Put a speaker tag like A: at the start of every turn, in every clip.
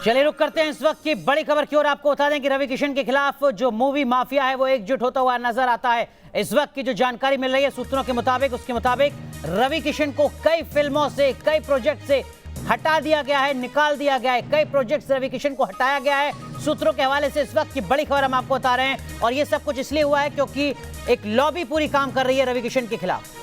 A: चलिए रुक करते हैं इस वक्त की बड़ी खबर की ओर। आपको बता दें कि रवि किशन के खिलाफ जो मूवी माफिया है वो एकजुट होता हुआ नजर आता है। इस वक्त की जो जानकारी मिल रही है सूत्रों के मुताबिक, उसके मुताबिक रवि किशन को कई फिल्मों से, कई प्रोजेक्ट से हटा दिया गया है, निकाल दिया गया है। कई प्रोजेक्ट से रवि किशन को हटाया गया है। सूत्रों के हवाले से इस वक्त की बड़ी खबर हम आपको बता रहे हैं और ये सब कुछ इसलिए हुआ है क्योंकि एक लॉबी पूरी काम कर रही है रवि किशन के खिलाफ।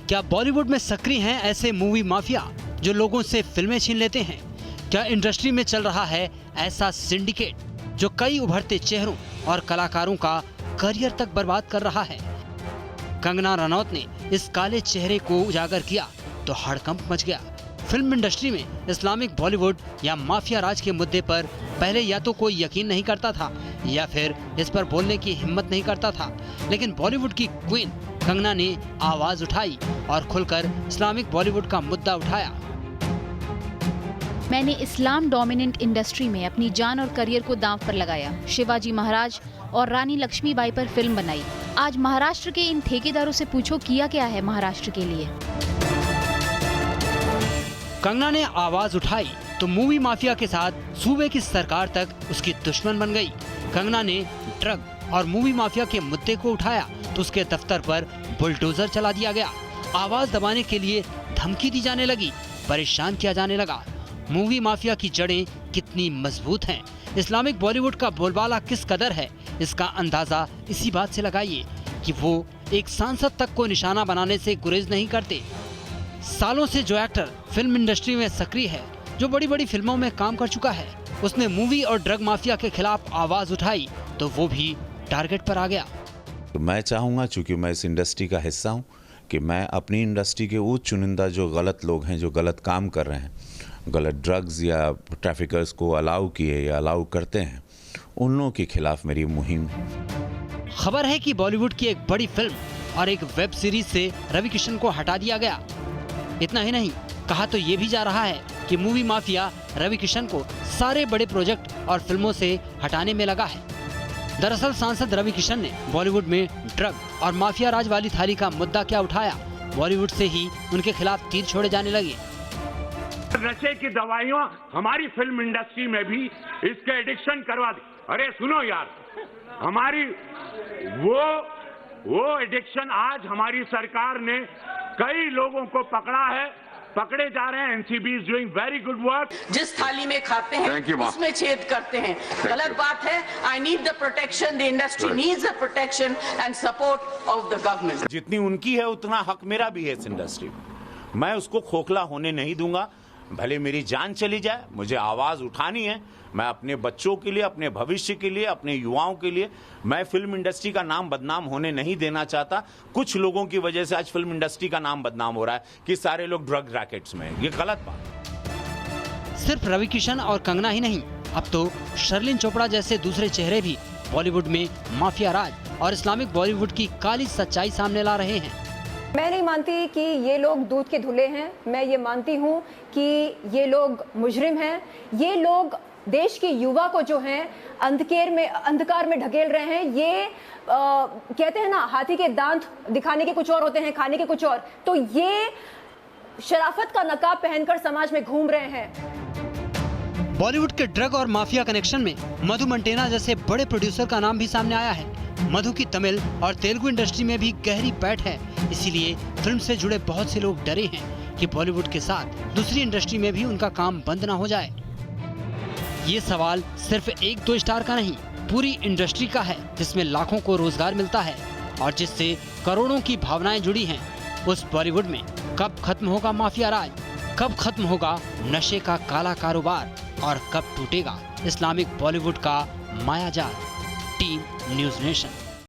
B: क्या बॉलीवुड में सक्रिय हैं ऐसे मूवी माफिया जो लोगों से फिल्में छीन लेते हैं? क्या इंडस्ट्री में चल रहा है ऐसा सिंडिकेट जो कई उभरते चेहरों और कलाकारों का करियर तक बर्बाद कर रहा है? कंगना रनौत ने इस काले चेहरे को उजागर किया तो हड़कंप मच गया। फिल्म इंडस्ट्री में इस्लामिक बॉलीवुड या माफिया राज के मुद्दे पर पहले या तो कोई यकीन नहीं करता था या फिर इस पर बोलने की हिम्मत नहीं करता था, लेकिन बॉलीवुड की क्वीन कंगना ने आवाज उठाई और खुलकर इस्लामिक बॉलीवुड का मुद्दा उठाया।
C: मैंने इस्लाम डोमिनेंट इंडस्ट्री में अपनी जान और करियर को दांव पर लगाया। शिवाजी महाराज और रानी लक्ष्मीबाई पर फिल्म बनाई। आज महाराष्ट्र के इन ठेकेदारों से पूछो किया क्या है महाराष्ट्र के लिए।
B: कंगना ने आवाज उठाई तो मूवी माफिया के साथ सूबे की सरकार तक उसकी दुश्मन बन गई। कंगना ने ड्रग और मूवी माफिया के मुद्दे को उठाया तो उसके दफ्तर पर बुलडोजर चला दिया गया। आवाज दबाने के लिए धमकी दी जाने लगी, परेशान किया जाने लगा। मूवी माफिया की जड़ें कितनी मजबूत हैं, इस्लामिक बॉलीवुड का बोलबाला किस कदर है, इसका अंदाजा इसी बात से लगाइए कि वो एक सांसद तक को निशाना बनाने से गुरेज नहीं करते। सालों से जो एक्टर फिल्म इंडस्ट्री में सक्रिय है, जो बड़ी बड़ी फिल्मों में काम कर चुका है, उसने मूवी और ड्रग माफिया के खिलाफ आवाज उठाई तो वो भी टारगेट पर आ गया।
D: तो मैं चाहूँगा, चूँकि मैं इस इंडस्ट्री का हिस्सा हूँ, कि मैं अपनी इंडस्ट्री के वो चुनिंदा जो गलत लोग हैं, जो गलत काम कर रहे हैं, गलत ड्रग्स या ट्रैफिकर्स को अलाउ किए या अलाउ करते हैं, उन लोगों के खिलाफ मेरी मुहिम।
B: खबर है कि बॉलीवुड की एक बड़ी फिल्म और एक वेब सीरीज से रवि किशन को हटा दिया गया। इतना ही नहीं, कहा तो ये भी जा रहा है कि मूवी माफिया रवि किशन को सारे बड़े प्रोजेक्ट और फिल्मों से हटाने में लगा है। दरअसल सांसद रवि किशन ने बॉलीवुड में ड्रग और माफिया राज वाली थाली का मुद्दा क्या उठाया, बॉलीवुड से ही उनके खिलाफ तीर छोड़े जाने लगे।
E: नशे की दवाइयां हमारी फिल्म इंडस्ट्री में भी इसके एडिक्शन करवा दी। अरे सुनो यार, हमारी वो एडिक्शन आज हमारी सरकार ने कई लोगों को पकड़ा है, पकड़े जा रहे हैं। NCB is doing very good work.
F: जिस थाली में खाते हैं उसमें छेद करते हैं, गलत बात है। I need the protection, the industry needs the protection and support of the government.
D: जितनी उनकी है उतना हक मेरा भी है इस इंडस्ट्री में। मैं उसको खोखला होने नहीं दूंगा, भले मेरी जान चली जाए, मुझे आवाज उठानी है। मैं अपने बच्चों के लिए, अपने भविष्य के लिए, अपने युवाओं के लिए मैं फिल्म इंडस्ट्री का नाम बदनाम होने नहीं देना चाहता। कुछ लोगों की वजह से आज फिल्म इंडस्ट्री का नाम बदनाम हो रहा है कि सारे लोग ड्रग रैकेट्स में हैं। ये गलत बात।
B: सिर्फ रवि किशन और कंगना ही नहीं, अब तो शर्लिन चोपड़ा जैसे दूसरे चेहरे भी बॉलीवुड में माफिया राज और इस्लामिक बॉलीवुड की काली सच्चाई सामने ला रहे हैं।
G: मैं नहीं मानती कि ये लोग दूध के धुले हैं। मैं ये मानती हूँ कि ये लोग मुजरिम हैं। ये लोग देश के युवा को जो हैं अंधकार में ढकेल रहे हैं। ये कहते हैं ना, हाथी के दांत दिखाने के कुछ और होते हैं, खाने के कुछ और। तो ये शराफत का नकाब पहनकर समाज में घूम रहे हैं।
B: बॉलीवुड के ड्रग और माफिया कनेक्शन में मधु मंटेना जैसे बड़े प्रोड्यूसर का नाम भी सामने आया है। मधु की तमिल और तेलुगु इंडस्ट्री में भी गहरी पैठ है, इसीलिए फिल्म से जुड़े बहुत से लोग डरे हैं कि बॉलीवुड के साथ दूसरी इंडस्ट्री में भी उनका काम बंद ना हो जाए। ये सवाल सिर्फ एक दो स्टार का नहीं, पूरी इंडस्ट्री का है, जिसमें लाखों को रोजगार मिलता है और जिससे करोड़ों की भावनाएं जुड़ी हैं। उस बॉलीवुड में कब खत्म होगा माफिया राज, कब खत्म होगा नशे का काला कारोबार और कब टूटेगा इस्लामिक बॉलीवुड का मायाजाल। Team news nation.